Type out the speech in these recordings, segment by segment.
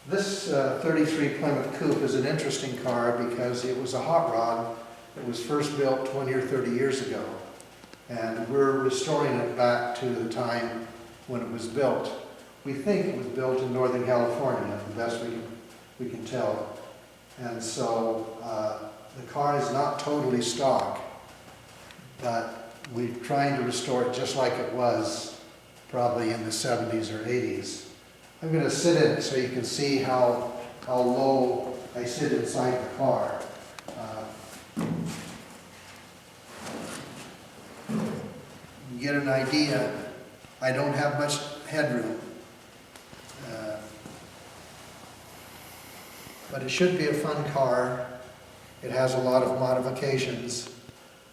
This 33 Plymouth Coupe is an interesting car because it was a hot rod that was first built 20 or 30 years ago. And we're restoring it back to the time when it was built. We think it was built in Northern California, the best we can tell. And so the car is not totally stock, but we're trying to restore it just like it was probably in the 70s or 80s. I'm going to sit in it so you can see how low I sit inside the car. You get an idea. I don't have much headroom, but it should be a fun car. It has a lot of modifications,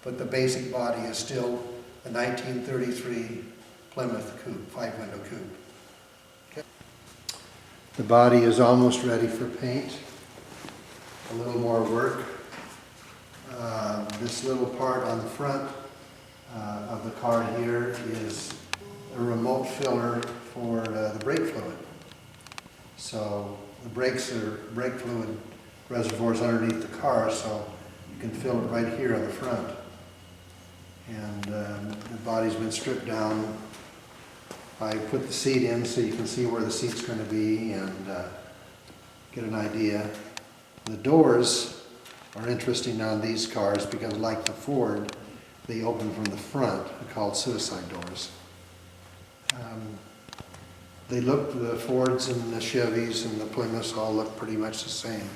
but the basic body is still a 1933 Plymouth Coupe, 5-window coupe. The body is almost ready for paint. A little more work. This little part on the front of the car here is a remote filler for the brake fluid. So the brakes are brake fluid reservoirs underneath the car, so you can fill it right here on the front. And the body's been stripped down. I put the seat in so you can see where the seat's going to be and get an idea. The doors are interesting on these cars because, like the Ford, they open from the front. They're called suicide doors. They look, the Fords and the Chevys and the Plymouths all look pretty much the same.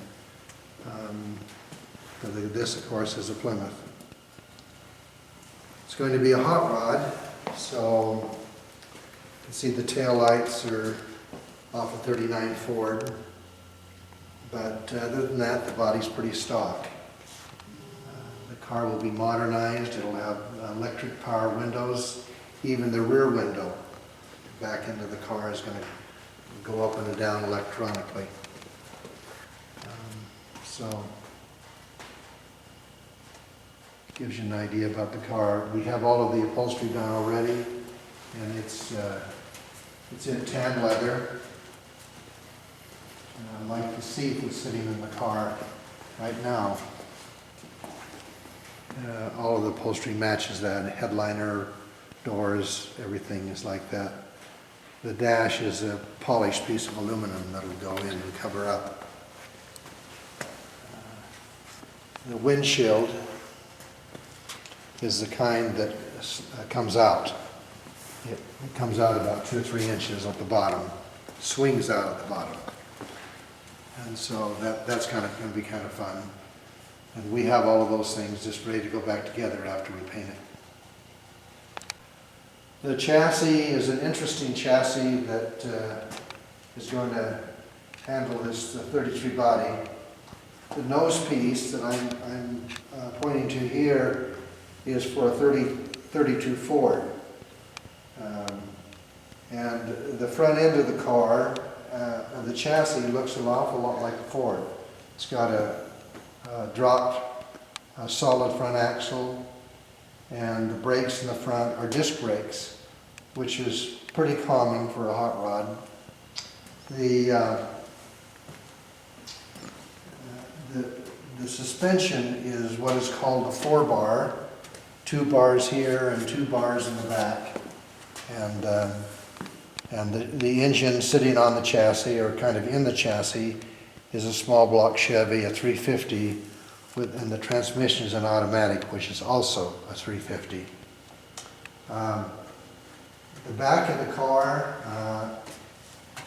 This, of course, is a Plymouth. It's going to be a hot rod, so you can see the tail lights are off a 39 Ford, but other than that, the body's pretty stock. The car will be modernized. It'll have electric power windows. Even the rear window back into the car is going to go up and down electronically. So gives you an idea about the car. We have all of the upholstery done already, and it's in tan leather. Like the seat that's sitting in the car right now. All of the upholstery matches that. Headliner, doors, everything is like that. The dash is a polished piece of aluminum that'll go in and cover up. The windshield is the kind that comes out. It comes out about 2 or 3 inches at the bottom, swings out at the bottom. And so that's going to be kind of fun. And we have all of those things just ready to go back together after we paint it. The chassis is an interesting chassis that is going to handle this 33 body. The nose piece that I'm pointing to here is for a 32 Ford. And the front end of the car, the chassis looks an awful lot like a Ford. It's got a dropped solid front axle, and the brakes in the front are disc brakes, which is pretty common for a hot rod. The suspension is what is called a 4-bar, 2 bars here and 2 bars in the back, and the engine sitting on the chassis, or kind of in the chassis, is a small block Chevy, a 350, and the transmission is an automatic, which is also a 350. The back of the car,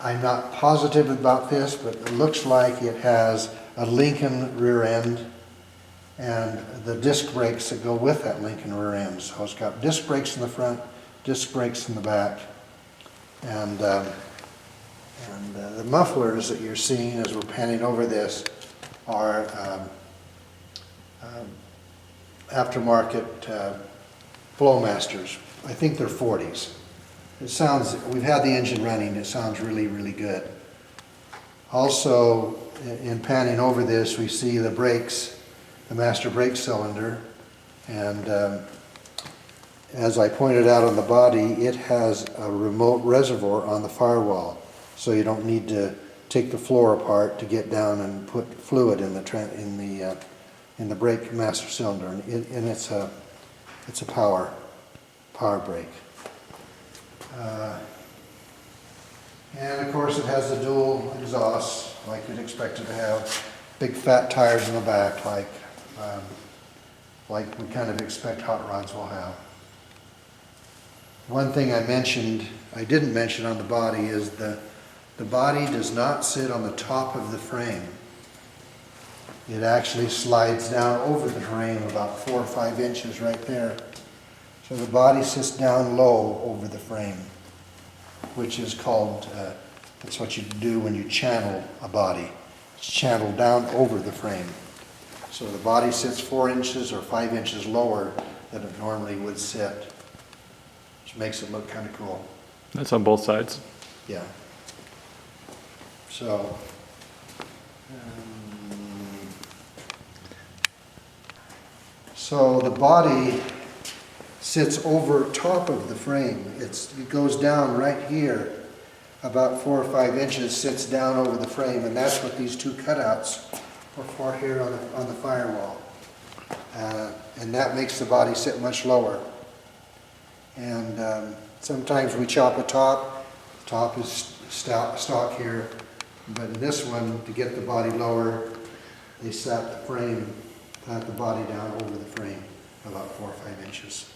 I'm not positive about this, but it looks like it has a Lincoln rear end and the disc brakes that go with that Lincoln rear end. So it's got disc brakes in the front, disc brakes in the back, and the mufflers that you're seeing as we're panning over this are aftermarket Flowmasters. I think they're 40s. It sounds, we've had the engine running, it sounds really, really good. Also, in panning over this, we see the brakes, the master brake cylinder, and as I pointed out on the body, it has a remote reservoir on the firewall, so you don't need to take the floor apart to get down and put fluid in the brake master cylinder, and it's a power brake. And of course it has the dual exhaust like you'd expect it to have. Big fat tires in the back like we kind of expect hot rods will have. One thing I didn't mention on the body is the body does not sit on the top of the frame. It actually slides down over the frame about 4 or 5 inches right there. So the body sits down low over the frame, which is called, that's what you do when you channel a body. It's channeled down over the frame. So the body sits 4 inches or 5 inches lower than it normally would sit, which makes it look kind of cool. That's on both sides? Yeah. So, so the body sits over top of the frame. It goes down right here, about 4 or 5 inches, sits down over the frame, and that's what these 2 cutouts are for here on the firewall. And that makes the body sit much lower. And sometimes we chop a top. The top is stock here, but in this one, to get the body lower, they sat the body down over the frame about 4 or 5 inches.